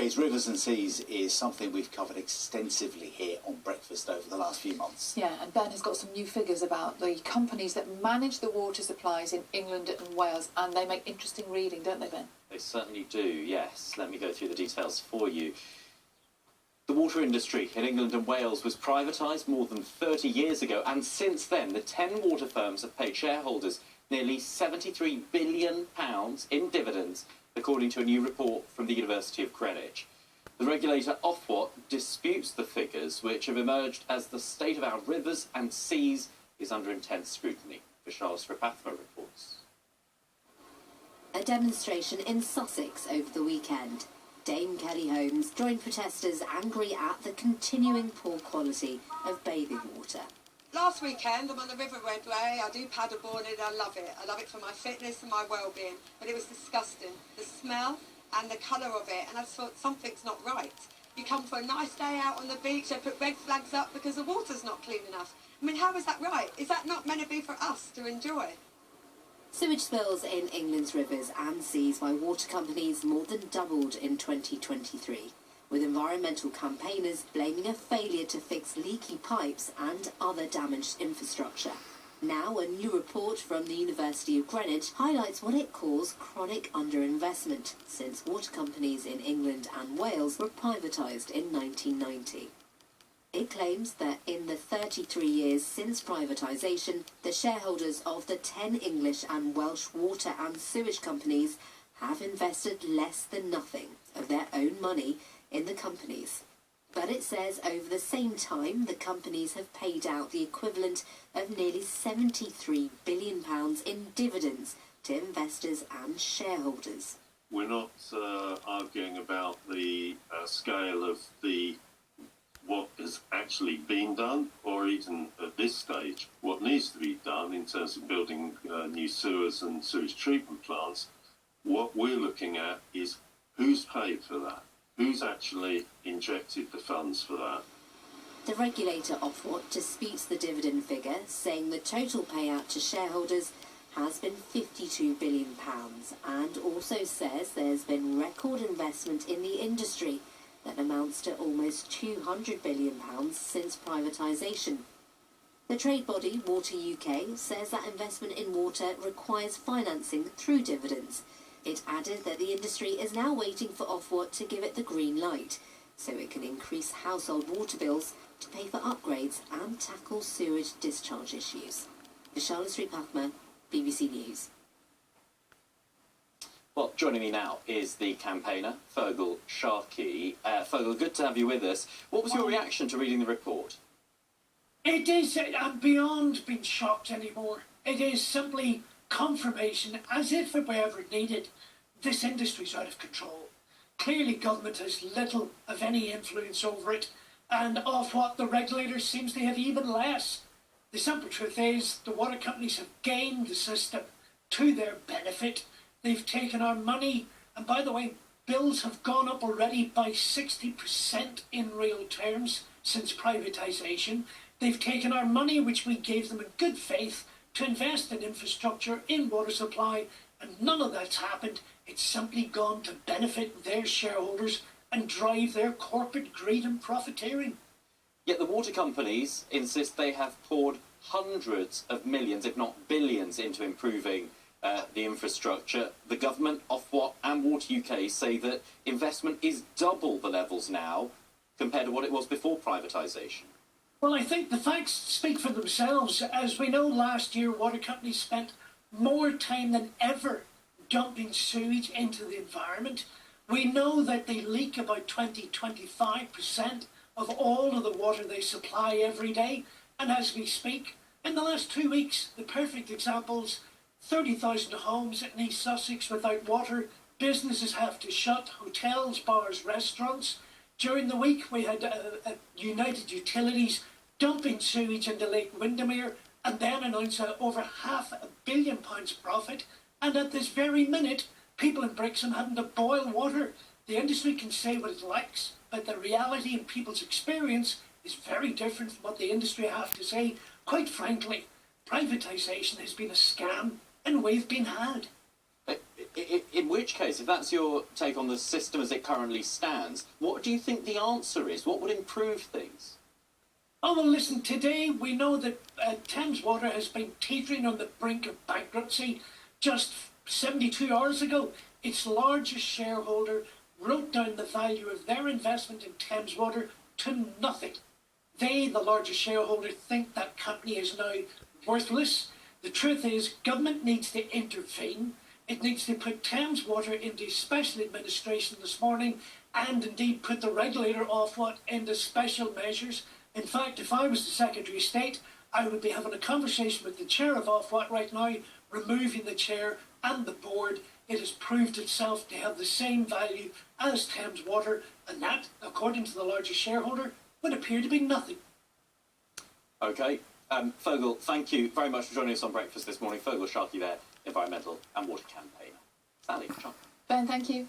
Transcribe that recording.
UK's rivers and seas is something we've covered extensively here on Breakfast over the last few months. Yeah, and Ben has got some new figures about the companies that manage the water supplies in England and Wales, and they make interesting reading, don't they, Ben? They certainly do, yes. Let me go through the details for you. The water industry in England and Wales was privatised more than 30 years ago, and since then the 10 water firms have paid shareholders nearly £73 billion in dividends, according to a new report from the University of Greenwich. The regulator Ofwat disputes the figures, which have emerged as the state of our rivers and seas is under intense scrutiny. Vishal Sripathma reports. A demonstration in Sussex over the weekend. Dame Kelly Holmes joined protesters angry at the continuing poor quality of bathing water. Last weekend, I'm on the River Redway. I do paddleboarding and I love it. I love it for my fitness and my well-being. But it was disgusting. The smell and the colour of it. And I thought, something's not right. You come for a nice day out on the beach, they put red flags up because the water's not clean enough. I mean, how is that right? Is that not meant to be for us to enjoy? Sewage spills in England's rivers and seas by water companies more than doubled in 2023, with environmental campaigners blaming a failure to fix leaky pipes and other damaged infrastructure. Now, a new report from the University of Greenwich highlights what it calls chronic underinvestment, since water companies in England and Wales were privatised in 1990. It claims that in the 33 years since privatisation, the shareholders of the 10 English and Welsh water and sewage companies have invested less than nothing of their own money in the companies. But it says over the same time, the companies have paid out the equivalent of nearly £73 billion in dividends to investors and shareholders. We're not arguing about the scale of what has actually been done, or even at this stage, what needs to be done in terms of building new sewers and sewage treatment plants. What we're looking at is who's paid for that, who's actually injected the funds for that. The regulator Ofwat disputes the dividend figure, saying the total payout to shareholders has been £52 billion, and also says there's been record investment in the industry that amounts to almost £200 billion since privatisation. The trade body Water UK says that investment in water requires financing through dividends. It added that the industry is now waiting for Ofwat to give it the green light, so it can increase household water bills to pay for upgrades and tackle sewage discharge issues. Vishal Sripathma, BBC News. Well, joining me now is the campaigner, Fergal Sharkey. Fergal, good to have you with us. What was your reaction to reading the report? It is, I'm beyond being shocked anymore. It is simply confirmation, as if it were ever needed. This industry's out of control. Clearly government has little of any influence over it, and of what the regulator seems to have even less. The simple truth is, the water companies have gamed the system to their benefit. They've taken our money, and by the way, bills have gone up already by 60% in real terms since privatisation. They've taken our money, which we gave them in good faith, to invest in infrastructure, in water supply, and none of that's happened. It's simply gone to benefit their shareholders and drive their corporate greed and profiteering. Yet the water companies insist they have poured hundreds of millions, if not billions, into improving the infrastructure. The government, Ofwat and Water UK say that investment is double the levels now compared to what it was before privatisation. Well, I think the facts speak for themselves. As we know, last year water companies spent more time than ever dumping sewage into the environment. We know that they leak about 20-25% of all of the water they supply every day. And as we speak, in the last 2 weeks, the perfect examples: 30,000 homes in East Sussex without water, businesses have to shut, hotels, bars, restaurants. During the week we had United Utilities dumping sewage into Lake Windermere and then announce over £500 million profit. And at this very minute, people in Brixham having to boil water. The industry can say what it likes, but the reality in people's experience is very different from what the industry have to say. Quite frankly, privatisation has been a scam, and we've been had. In which case, if that's your take on the system as it currently stands, what do you think the answer is? What would improve things? Oh, well, listen, today we know that Thames Water has been teetering on the brink of bankruptcy. Just 72 hours ago, its largest shareholder wrote down the value of their investment in Thames Water to nothing. They, the largest shareholder, think that company is now worthless. The truth is, government needs to intervene. It needs to put Thames Water into special administration this morning and indeed put the regulator Ofwat into special measures. In fact, if I was the Secretary of State, I would be having a conversation with the chair of Ofwat right now, removing the chair and the board. It has proved itself to have the same value as Thames Water, and that, according to the largest shareholder, would appear to be nothing. Okay. Fogel, thank you very much for joining us on Breakfast this morning. Fogel Sharkey there, Environmental and Water Campaigner. Sally, John. Ben, thank you.